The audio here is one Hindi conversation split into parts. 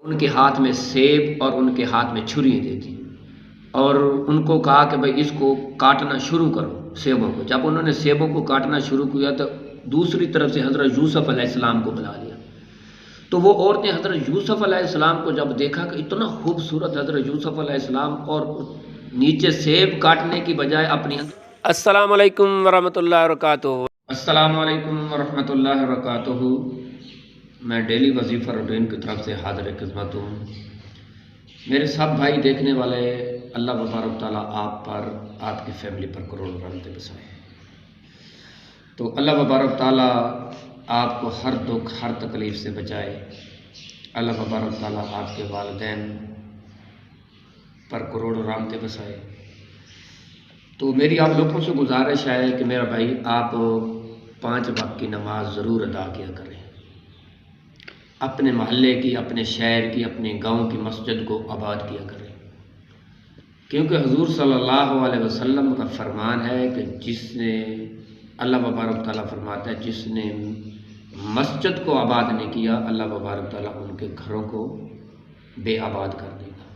उनके हाथ में सेब और उनके हाथ में छुरी दे दी और उनको कहा कि भाई इसको काटना शुरू करो सेबों को। जब उन्होंने सेबों को काटना शुरू किया तो दूसरी तरफ से हज़रत यूसुफ अलैहिस्सलाम को बुला लिया। तो वो औरतें हज़रत यूसुफ अलैहिस्सलाम को जब देखा कि इतना खूबसूरत हज़रत यूसुफ अलैहिस्सलाम और नीचे सेब काटने की बजाय अपनी अस्सलाम वालेकुम वरहमतुल्लाहि वबरकातुहू। अस्सलाम वालेकुम वरहमतुल्लाहि वबरकातुहू। मैं डेली वजीफ़ा रूटीन की तरफ से हाज़िर खिदमत हूँ। मेरे सब भाई देखने वाले, अल्लाह तबारक तआला आप पर, आपकी फैमिली पर करोड़ों रहमतें बरसाए। तो अल्लाह तबारक तआला आपको हर दुख हर तकलीफ़ से बचाए। अल्लाह तबारक तआला आपके वालिदैन पर करोड़ों रहमतें बरसाए। तो मेरी आप लोगों से गुजारिश है कि मेरा भाई आप 5 वक्त की नमाज ज़रूर अदा किया करें। अपने मोहल्ले की, अपने शहर की, अपने गांव की मस्जिद को आबाद किया करें, क्योंकि हुज़ूर सल्लल्लाहु अलैहि वसल्लम का फरमान है कि जिसने, अल्लाह तबारक तआला फरमाता है, जिसने मस्जिद को आबाद नहीं किया अल्लाह तबारक तआला उनके घरों को बेआबाद कर देगा।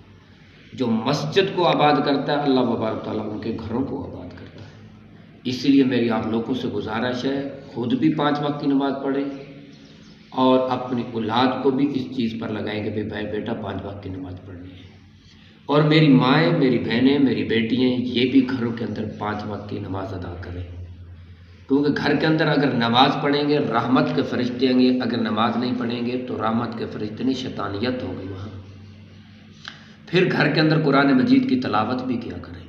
जो मस्जिद को आबाद करता है अल्लाह तबारक तआला उनके घरों को आबाद करता है। इसीलिए मेरी आप लोगों से गुजारिश है, खुद भी 5 वक्त की नमाज़ पढ़ें और अपनी औलाद को भी इस चीज़ पर लगाएं कि भाई बेटा 5 वक्त की नमाज़ पढ़नी है। और मेरी माएँ, मेरी बहनें, मेरी बेटियाँ, ये भी घरों के अंदर 5 वक्त की नमाज़ अदा करें, क्योंकि घर के अंदर अगर नमाज़ पढ़ेंगे रहमत के फरिश्ते आएंगे, अगर नमाज नहीं पढ़ेंगे तो रहमत के फरिश्ते नहीं, शैतानियत हो गई वहाँ। फिर घर के अंदर कुरान मजीद की तलावत भी किया करें,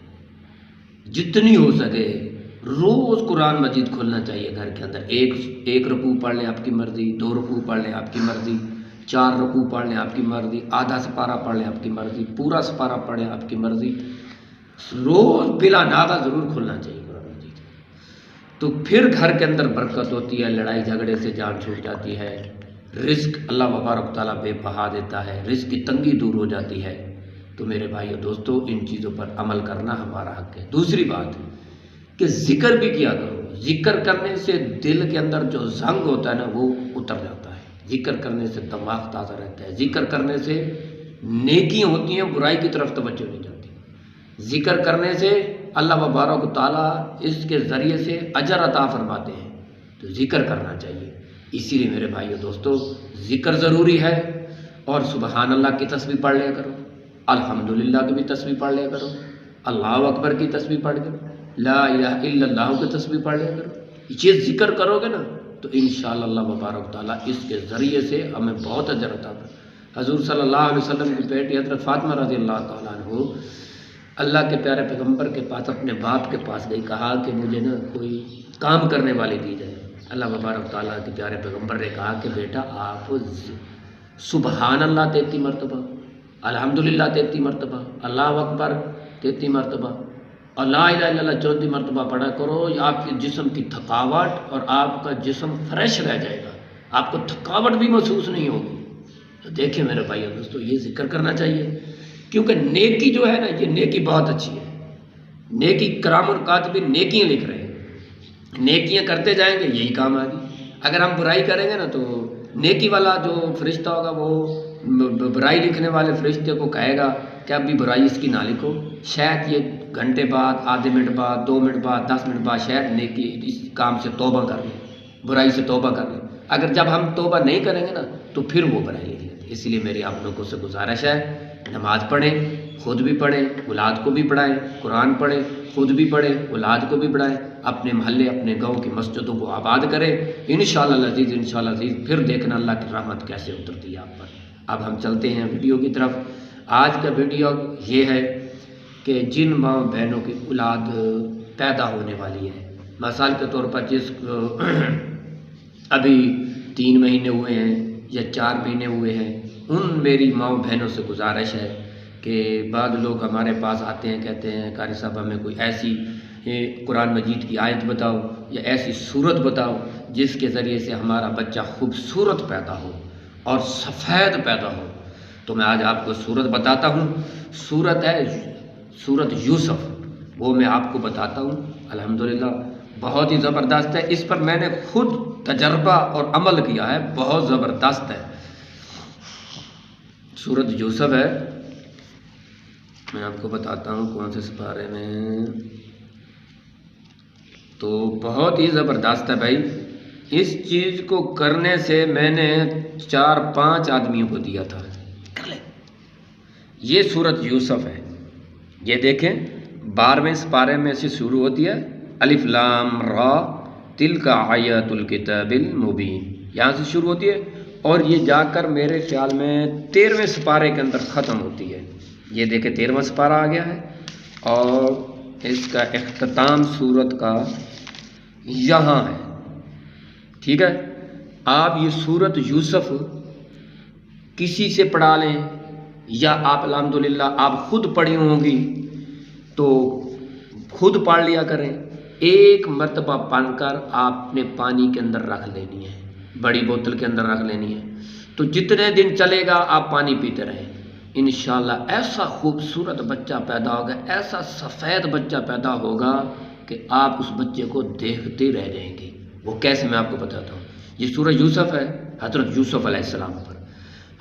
जितनी हो सके रोज़ कुरान मजीद खोलना चाहिए घर के अंदर। एक रुकू पढ़ लें आपकी मर्ज़ी, 2 रुकू पढ़ लें आपकी मर्ज़ी, 4 रुकू पढ़ लें आपकी मर्ज़ी, आधा सपारा पढ़ लें आपकी मर्ज़ी, पूरा सपारा पढ़ें आपकी मर्ज़ी। रोज़ बिला नागा ज़रूर खोलना चाहिए कुरान मजीद। तो फिर घर के अंदर बरकत होती है, लड़ाई झगड़े से जान छूट जाती है, रिज़्क अल्लाह तबारक तआला बेबहा देता है, रिज़्क की तंगी दूर हो जाती है। तो मेरे भाइयों दोस्तों, इन चीज़ों पर अमल करना हमारा हक है। दूसरी बात कि जिक्र भी किया करो। जिक्र करने से दिल के अंदर जो जंग होता है ना वो उतर जाता है। जिक्र करने से दिमाग ताज़ा रहता है। जिक्र करने से नेकियां होती हैं, बुराई की तरफ तवज्जो नहीं जाती। जिक्र करने से अल्लाह तबारक तआला इसके ज़रिए से अजर अता फरमाते हैं। तो जिक्र करना चाहिए। इसीलिए मेरे भाइयों दोस्तों, जिक्र ज़रूरी है। और सुबहान अल्लाह की तस्बीह पढ़ लिया करो, अल्हम्दुलिल्लाह की भी तस्बीह पढ़ लिया करो, अल्लाहु अकबर की तस्बीह पढ़ करो, ला इलाहा इल्लल्लाह की तस्बीह पढ़ लिया करो। ये जिक्र करोगे ना तो इंशाअल्लाह अल्लाह तबारक तआला इसके ज़रिए से हमें बहुत अजर अता करेगा। हज़ूर सल्लल्लाहु अलैहि वसल्लम की बेटी हज़रत फातिमा रज़ियल्लाहु तआला अन्हा अल्लाह के प्यारे पैगम्बर के पास, अपने बाप के पास गई, कहा कि मुझे ना कोई काम करने वाली दी जाए। अल्लाह तबारक तआला के प्यारे पैगम्बर ने कहा कि बेटा आप सुबहान अल्लाह 33 मरतबा, अल्हम्दुलिल्लाह 33 मरतबा, अल्लाहु अकबर 33 मरतबा और ला इलाहा इल्लल्लाह 34 मरतबा पढ़ा करो। आपके जिस्म की थकावट और आपका जिस्म फ्रेश रह जाएगा, आपको थकावट भी महसूस नहीं होगी। तो देखिए मेरे भाइयों दोस्तों, ये जिक्र करना चाहिए, क्योंकि नेकी जो है ना, ये नेकी बहुत अच्छी है। नेकी किरामुल कातिबीन नेकियाँ लिख रहे हैं, नेकियाँ करते जाएंगे यही काम आएगी। अगर हम बुराई करेंगे ना तो नेकी वाला जो फरिश्ता होगा वो बुराई लिखने वाले फरिश्ते को कहेगा कि अभी बुराई इसकी ना लिखो, शायद ये घंटे बाद, आधे मिनट बाद, 2 मिनट बाद, 10 मिनट बाद शायद नेकी इस काम से तौबा कर ले, बुराई से तौबा कर ले। अगर जब हम तौबा नहीं करेंगे ना तो फिर वो बुराई लिख लेते। इसलिए मेरी आप लोगों से गुजारिश है, नमाज़ पढ़ें, खुद भी पढ़ें, औलाद को भी पढ़ाएं, कुरान पढ़ें, खुद भी पढ़ें, औलाद को भी पढ़ाएं, अपने मोहल्ले, अपने गाँव की मस्जिदों को आबाद करें। इंशाअल्लाह अज़ीज़, इंशाअल्लाह अज़ीज़, फिर देखना अल्लाह की रहमत कैसे उतरती है आप पर। अब हम चलते हैं वीडियो की तरफ। आज का वीडियो ये है कि जिन माँ बहनों की औलाद पैदा होने वाली है, मिसाल के तौर पर जिस अभी 3 महीने हुए हैं या 4 महीने हुए हैं, उन मेरी माँ बहनों से गुजारिश है कि बाद लोग हमारे पास आते हैं, कहते हैं कारी साहब हमें कोई ऐसी कुरान मजीद की आयत बताओ या ऐसी सूरत बताओ जिसके ज़रिए से हमारा बच्चा खूबसूरत पैदा हो और सफ़ेद पैदा हो। तो मैं आज आपको सूरत बताता हूँ। सूरत है सूरत यूसुफ, वो मैं आपको बताता हूँ। अल्हम्दुलिल्लाह बहुत ही ज़बरदस्त है। इस पर मैंने खुद तजर्बा और अमल किया है, बहुत ज़बरदस्त है। सूरत यूसुफ है। मैं आपको बताता हूँ कौन से सिपारे में। तो बहुत ही ज़बरदस्त है भाई। इस चीज़ को करने से मैंने 4-5 आदमियों को दिया था। कर ले। ये सूरत यूसुफ है। ये देखें 12वें सिपारे में से शुरू होती है, अलिफ लाम रा तिलका आयतुल किताबिल मुबीन, यहाँ से शुरू होती है और ये जाकर मेरे ख्याल में 13वें सिपारे के अंदर ख़त्म होती है। ये देखें 13वां सिपारा आ गया है और इसका इख्तिताम सूरत का यहाँ है। ठीक है, आप ये सूरत यूसुफ किसी से पढ़ा लें या आप अल्हम्दुलिल्लाह आप खुद पढ़ी होंगी तो खुद पढ़ लिया करें। एक मरतबा पढ़कर आपने पानी के अंदर रख लेनी है, बड़ी बोतल के अंदर रख लेनी है। तो जितने दिन चलेगा आप पानी पीते रहें, इंशाल्लाह ऐसा खूबसूरत बच्चा पैदा होगा, ऐसा सफ़ेद बच्चा पैदा होगा कि आप उस बच्चे को देखते रह जाएंगे। वो कैसे, मैं आपको बताता हूँ। ये सूरह यूसुफ है, हज़रत यूसुफ अलैहिस्सलाम पर।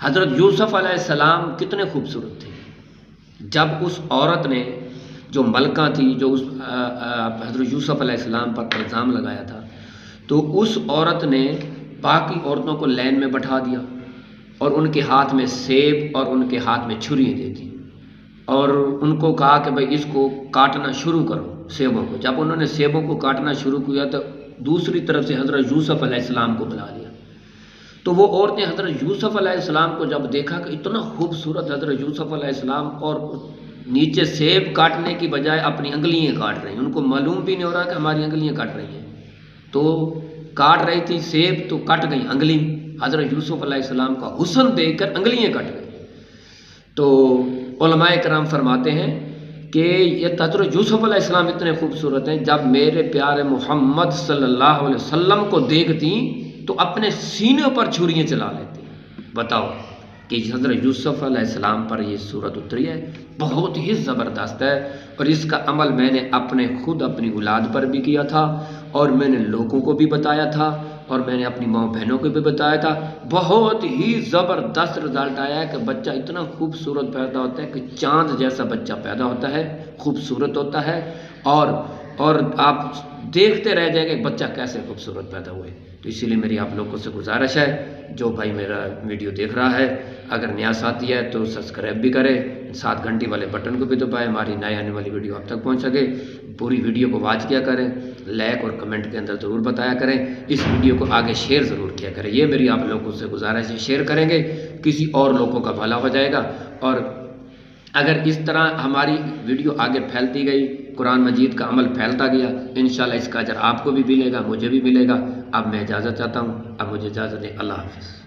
हज़रत यूसुफ अलैहिस्सलाम कितने खूबसूरत थे। जब उस औरत ने, जो मलका थी, जो उस हज़रत यूसुफ अलैहिस्सलाम पर इल्ज़ाम लगाया था, तो उस औरत ने बाकी औरतों को लाइन में बैठा दिया और उनके हाथ में सेब और उनके हाथ में छुरियाँ दे दी और उनको कहा कि भाई इसको काटना शुरू करो, सेबों को। जब उन्होंने सेबों को काटना शुरू किया तो दूसरी तरफ से हज़रत यूसुफ अलैहिस्सलाम को बुला लिया। तो वो औरतें हज़रत यूसुफ अलैहिस्सलाम को जब देखा कि इतना खूबसूरत हज़रत यूसुफ अलैहिस्सलाम और नीचे सेब काटने की बजाय अपनी अंगलियाँ काट रही हैं, उनको मालूम भी नहीं हो रहा कि हमारी अंगलियाँ काट रही हैं। तो काट रही थी सेब तो कट गई अंगली। हज़रत यूसुफ अलैहिस्सलाम का हुस्न देखकर अंगलियाँ कट गई। तो उलमाए किराम फरमाते हैं कि ये हज़रत यूसुफ अलैहिस्सलाम इतने खूबसूरत हैं, जब मेरे प्यारे मोहम्मद सल्लल्लाहु अलैहि वसल्लम को देखती तो अपने सीने पर छुरियाँ चला लेती। बताओ कि हज़रत यूसुफ अलैहिस्सलाम पर ये सूरत उतरी है, बहुत ही ज़बरदस्त है। और इसका अमल मैंने अपनी औलाद पर भी किया था और मैंने लोगों को भी बताया था और मैंने अपनी माँ बहनों को भी बताया था। बहुत ही ज़बरदस्त रिज़ल्ट आया है कि बच्चा इतना खूबसूरत पैदा होता है कि चाँद जैसा बच्चा पैदा होता है, खूबसूरत होता है और आप देखते रह जाएंगे बच्चा कैसे खूबसूरत पैदा हुए। तो इसीलिए मेरी आप लोगों से गुजारिश है, जो भाई मेरा वीडियो देख रहा है, अगर नया साथी है तो सब्सक्राइब भी करें, साथ घंटी वाले बटन को भी दबाएं, हमारी नई आने वाली वीडियो आप तक पहुंच सके। पूरी वीडियो को वॉच किया करें, लाइक और कमेंट के अंदर ज़रूर बताया करें। इस वीडियो को आगे शेयर ज़रूर किया करें, ये मेरी आप लोगों से गुजारिश है। शेयर करेंगे किसी और लोगों का भला हो जाएगा। और अगर इस तरह हमारी वीडियो आगे फैलती गई, कुरान मजीद का अमल फैलता गया, इंशाल्लाह इसका अजर आपको भी मिलेगा, मुझे भी मिलेगा। अब मैं इजाज़त चाहता हूँ, अब मुझे इजाज़त दें। अल्लाह हाफ़िज़।